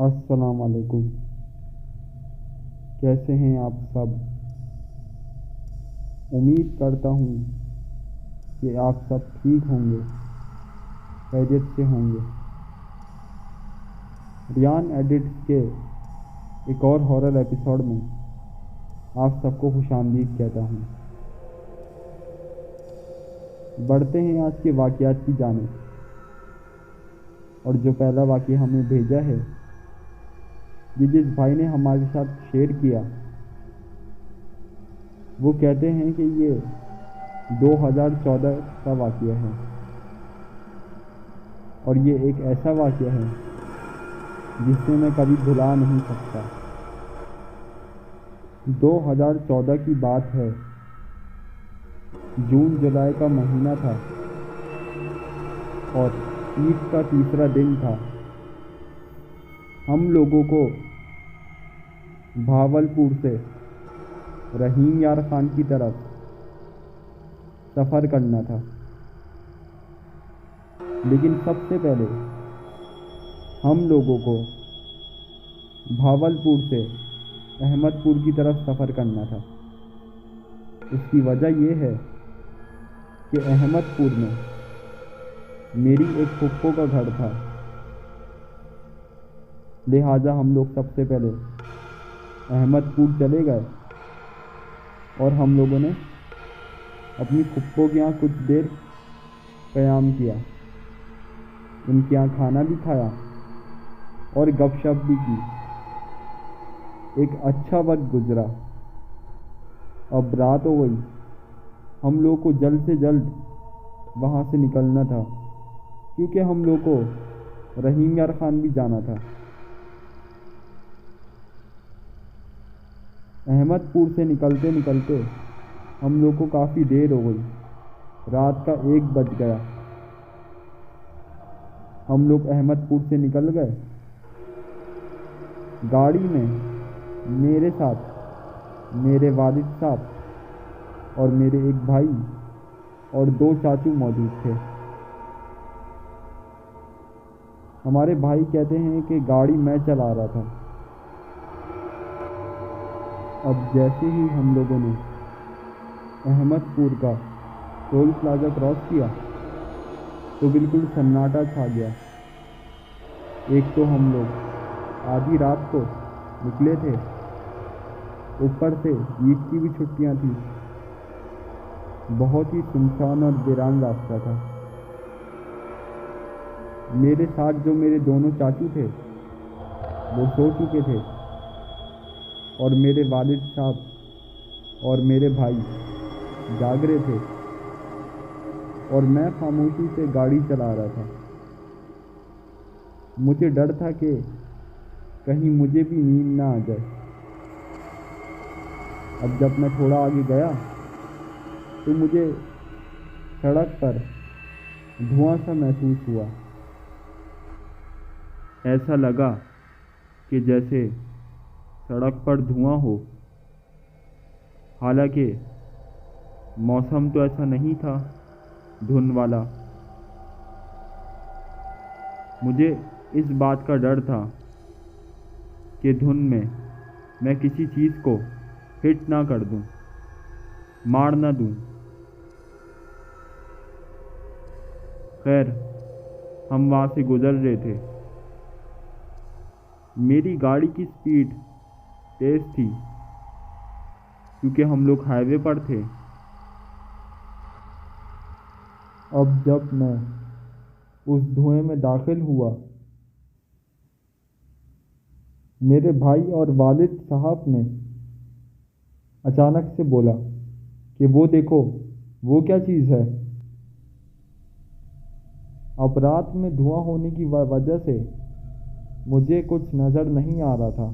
السلام علیکم۔ کیسے ہیں آپ سب؟ امید کرتا ہوں کہ آپ سب ٹھیک ہوں گے، خیریت سے ہوں گے۔ ریان ایڈٹس کے ایک اور ہارر ایپیسوڈ میں آپ سب کو خوش آمدید کہتا ہوں۔ بڑھتے ہیں آج کے واقعات کی جانب، اور جو پہلا واقعہ ہمیں بھیجا ہے، یہ جس بھائی نے ہمارے ساتھ شیئر کیا، وہ کہتے ہیں کہ یہ 2014 کا واقعہ ہے، اور یہ ایک ایسا واقعہ ہے جسے میں کبھی بھلا نہیں سکتا۔ 2014 کی بات ہے، جون جولائی کا مہینہ تھا اور عید کا تیسرا دن تھا۔ ہم لوگوں کو بھاولپور سے رحیم یار خان کی طرف سفر کرنا تھا، لیکن سب سے پہلے ہم لوگوں کو بھاولپور سے احمد پور کی طرف سفر کرنا تھا۔ اس کی وجہ یہ ہے کہ احمد پور میں میری ایک پھپھو کا گھر تھا، لہٰذا ہم لوگ سب سے پہلے احمد پور چلے گئے اور ہم لوگوں نے اپنی پھپھو کے یہاں کچھ دیر قیام کیا، ان کے یہاں کھانا بھی کھایا اور گپ شپ بھی کی۔ ایک اچھا وقت گزرا۔ اب رات ہو گئی، ہم لوگ کو جلد سے جلد وہاں سے نکلنا تھا، کیونکہ ہم لوگ کو رحیم یار خان بھی جانا تھا۔ احمد پور سے نکلتے نکلتے ہم لوگ کو کافی دیر ہو گئی، رات کا 1 بج گیا۔ ہم لوگ احمد پور سے نکل گئے۔ گاڑی میں میرے ساتھ میرے والد صاحب اور میرے ایک بھائی اور 2 چاچو موجود تھے۔ ہمارے بھائی کہتے ہیں کہ گاڑی میں چلا رہا تھا۔ اب جیسے ہی ہم لوگوں نے احمد پور کا ٹول پلازہ کراس کیا تو بالکل سناٹا چھا گیا۔ ایک تو ہم لوگ آدھی رات کو نکلے تھے، اوپر سے عید کی بھی چھٹیاں تھیں، بہت ہی سنسان اور ویران راستہ تھا۔ میرے ساتھ جو میرے دونوں چاچو تھے وہ سو چکے تھے، اور میرے والد صاحب اور میرے بھائی جاگ رہے تھے، اور میں خاموشی سے گاڑی چلا رہا تھا۔ مجھے ڈر تھا کہ کہیں مجھے بھی نیند نہ آ جائے۔ اب جب میں تھوڑا آگے گیا تو مجھے سڑک پر دھواں سا محسوس ہوا۔ ایسا لگا کہ جیسے سڑک پر دھواں ہو، حالانکہ موسم تو ایسا نہیں تھا دھند والا۔ مجھے اس بات کا ڈر تھا کہ دھند میں کسی چیز کو ہٹ نہ کر دوں، مار نہ دوں۔ خیر، ہم وہاں سے گزر رہے تھے۔ میری گاڑی کی سپیڈ تیز تھی کیونکہ ہم لوگ ہائی وے پر تھے۔ اب جب میں اس دھوئیں میں داخل ہوا، میرے بھائی اور والد صاحب نے اچانک سے بولا کہ وہ دیکھو، وہ کیا چیز ہے۔ اب رات میں دھواں ہونے کی وجہ سے مجھے کچھ نظر نہیں آ رہا تھا،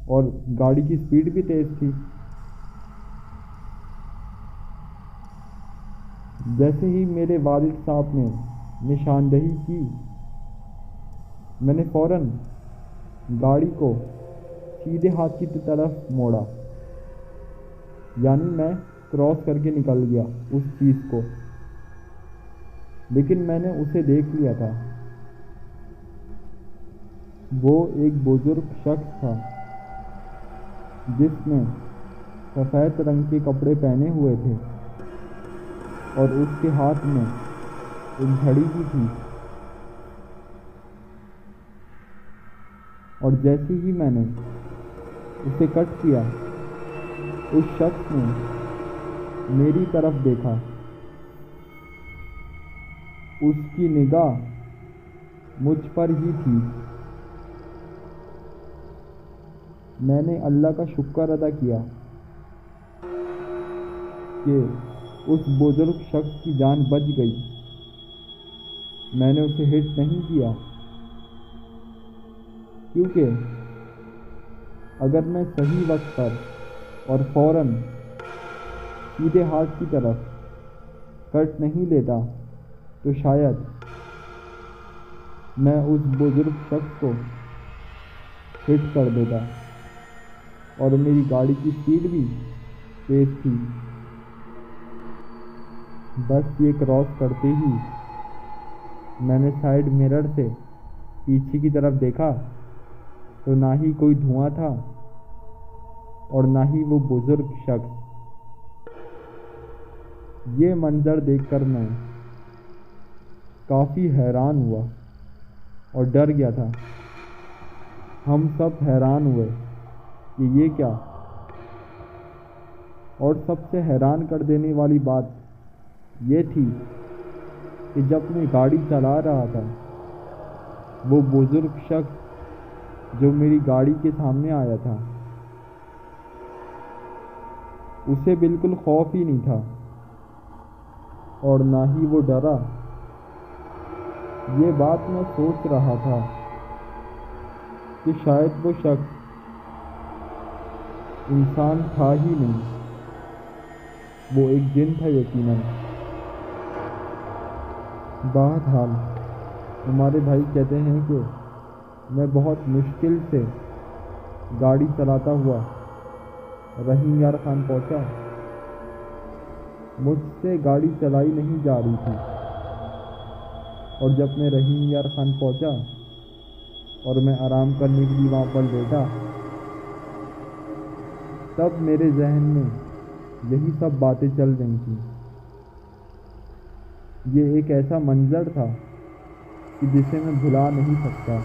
اور گاڑی کی سپیڈ بھی تیز تھی۔ جیسے ہی میرے والد صاحب نے نشاندہی کی، میں نے فوراً گاڑی کو سیدھے ہاتھ کی طرف موڑا، یعنی میں کراس کر کے نکل گیا اس چیز کو، لیکن میں نے اسے دیکھ لیا تھا۔ وہ ایک بزرگ شخص تھا جس نے سفید رنگ کے کپڑے پہنے ہوئے تھے اور اس کے ہاتھ میں ایک گھڑی بھی تھی، اور جیسے ہی میں نے اسے کٹ کیا اس شخص نے میری طرف دیکھا۔ اس کی نگاہ مجھ پر ہی تھی۔ میں نے اللہ کا شکر ادا کیا کہ اس بزرگ شخص کی جان بچ گئی۔ میں نے اسے ہٹ نہیں کیا، کیونکہ اگر میں صحیح وقت پر اور فوراً سیدھے ہاتھ کی طرف کٹ نہیں لیتا تو شاید میں اس بزرگ شخص کو ہٹ کر دیتا، اور میری گاڑی کی سپیڈ بھی تیز تھی۔ بس یہ کراس کرتے ہی میں نے سائیڈ مرر سے پیچھے کی طرف دیکھا تو نہ ہی کوئی دھواں تھا اور نہ ہی وہ بزرگ شخص۔ یہ منظر دیکھ کر میں کافی حیران ہوا اور ڈر گیا تھا۔ ہم سب حیران ہوئے کہ یہ کیا؟ اور سب سے حیران کر دینے والی بات یہ تھی کہ جب میں گاڑی چلا رہا تھا وہ بزرگ شخص جو میری گاڑی کے سامنے آیا تھا اسے بالکل خوف ہی نہیں تھا اور نہ ہی وہ ڈرا۔ یہ بات میں سوچ رہا تھا کہ شاید وہ شخص انسان تھا ہی نہیں، وہ ایک جن تھا یقیناً۔ بہرحال ہمارے بھائی کہتے ہیں کہ میں بہت مشکل سے گاڑی چلاتا ہوا رحیم یار خان پہنچا۔ مجھ سے گاڑی چلائی نہیں جا رہی تھی، اور جب میں رحیم یار خان پہنچا اور میں آرام کرنے کے لیے وہاں پر لیٹا تب میرے ذہن میں یہی سب باتیں چل رہی تھیں۔ یہ ایک ایسا منظر تھا کہ جسے میں بھلا نہیں سکتا۔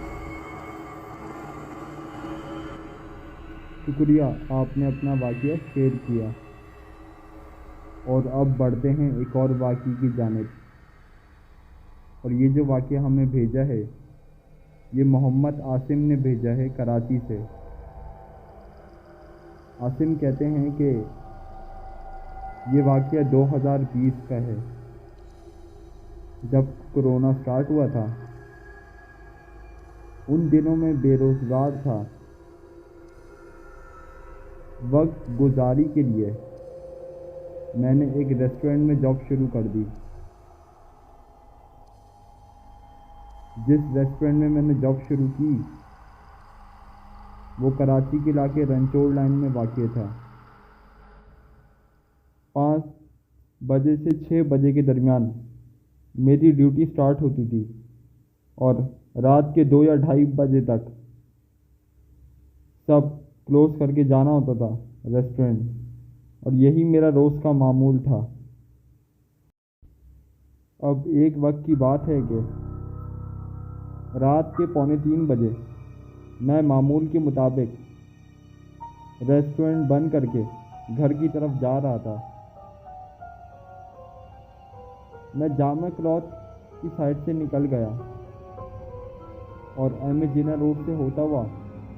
شکریہ، آپ نے اپنا واقعہ شیئر کیا، اور اب بڑھتے ہیں ایک اور واقعے کی جانب۔ اور یہ جو واقعہ ہمیں بھیجا ہے یہ محمد عاصم نے بھیجا ہے کراچی سے۔ عاصم کہتے ہیں کہ یہ واقعہ 2020 کا ہے، جب کرونا سٹارٹ ہوا تھا۔ ان دنوں میں بے روزگار تھا۔ وقت گزاری کے لیے میں نے ایک ریسٹورنٹ میں جاب شروع کر دی۔ جس ریسٹورنٹ میں نے جاب شروع کی وہ کراچی کے علاقے رنچوڑ لائن میں واقع تھا۔ 5 بجے سے 6 بجے کے درمیان میری ڈیوٹی سٹارٹ ہوتی تھی، اور رات کے 2 یا 2:30 بجے تک سب کلوز کر کے جانا ہوتا تھا ریسٹورنٹ، اور یہی میرا روز کا معمول تھا۔ اب ایک وقت کی بات ہے کہ رات کے 2:45 بجے میں معمول کے مطابق ریسٹورنٹ بند کر کے گھر کی طرف جا رہا تھا۔ میں جامع کلاتھ کی سائڈ سے نکل گیا اور ایم اے جناح روڈ سے ہوتا ہوا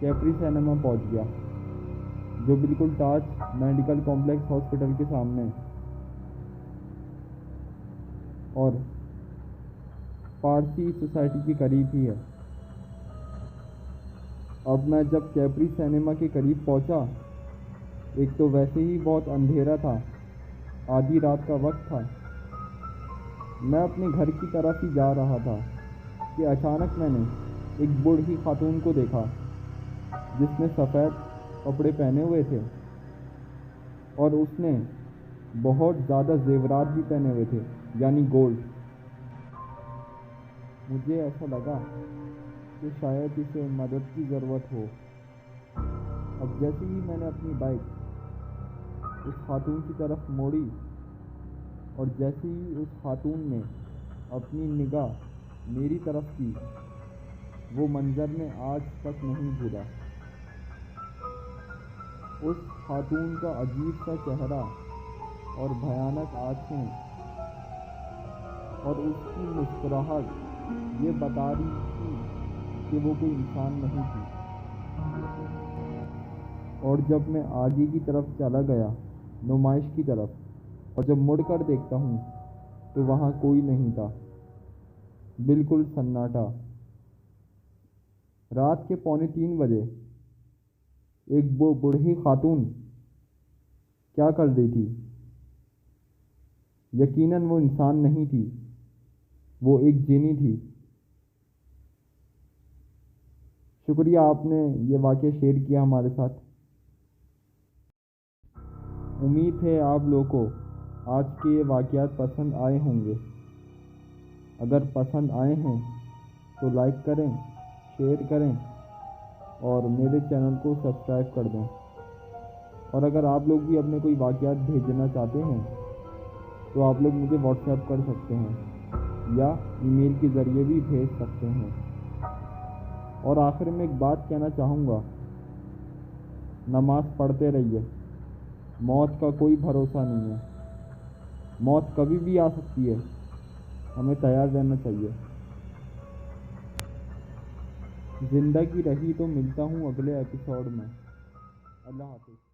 کیپری سینما پہنچ گیا، جو بالکل تاج میڈیکل کمپلیکس ہاسپٹل کے سامنے اور پارسی سوسائٹی کے قریب ہی ہے۔ اب میں جب کیپری سینما کے قریب پہنچا، ایک تو ویسے ہی بہت اندھیرا تھا، آدھی رات کا وقت تھا۔ میں اپنے گھر کی طرف ہی جا رہا تھا کہ اچانک میں نے ایک بوڑھی خاتون کو دیکھا جس نے سفید کپڑے پہنے ہوئے تھے، اور اس نے بہت زیادہ زیورات بھی پہنے ہوئے تھے، یعنی گولڈ۔ مجھے ایسا لگا کہ شاید اسے مدد کی ضرورت ہو۔ اب جیسے ہی میں نے اپنی بائک اس خاتون کی طرف موڑی اور جیسے ہی اس خاتون نے اپنی نگاہ میری طرف کی، وہ منظر میں آج تک نہیں بھولا۔ اس خاتون کا عجیب سا چہرہ اور بھیانک آنکھیں اور اس کی مسکراہٹ یہ بتا رہی تھی کہ وہ کوئی انسان نہیں تھی۔ اور جب میں آگے کی طرف چلا گیا، نمائش کی طرف، اور جب مڑ کر دیکھتا ہوں تو وہاں کوئی نہیں تھا، بالکل سناٹا۔ رات کے 2:45 بجے ایک وہ بوڑھی خاتون کیا کر رہی تھی؟ یقیناً وہ انسان نہیں تھی، وہ ایک جینی تھی۔ شکریہ آپ نے یہ واقعہ شیئر کیا ہمارے ساتھ۔ امید ہے آپ لوگوں کو آج کے یہ واقعات پسند آئے ہوں گے۔ اگر پسند آئے ہیں تو لائک کریں، شیئر کریں اور میرے چینل کو سبسکرائب کر دیں۔ اور اگر آپ لوگ بھی اپنے کوئی واقعات بھیجنا چاہتے ہیں تو آپ لوگ مجھے واٹس ایپ کر سکتے ہیں یا ای میل کے ذریعے بھی بھیج سکتے ہیں۔ اور آخر میں ایک بات کہنا چاہوں گا، نماز پڑھتے رہیے، موت کا کوئی بھروسہ نہیں ہے، موت کبھی بھی آ سکتی ہے، ہمیں تیار رہنا چاہیے۔ زندگی رہی تو ملتا ہوں اگلے ایپیسوڈ میں۔ اللہ حافظ۔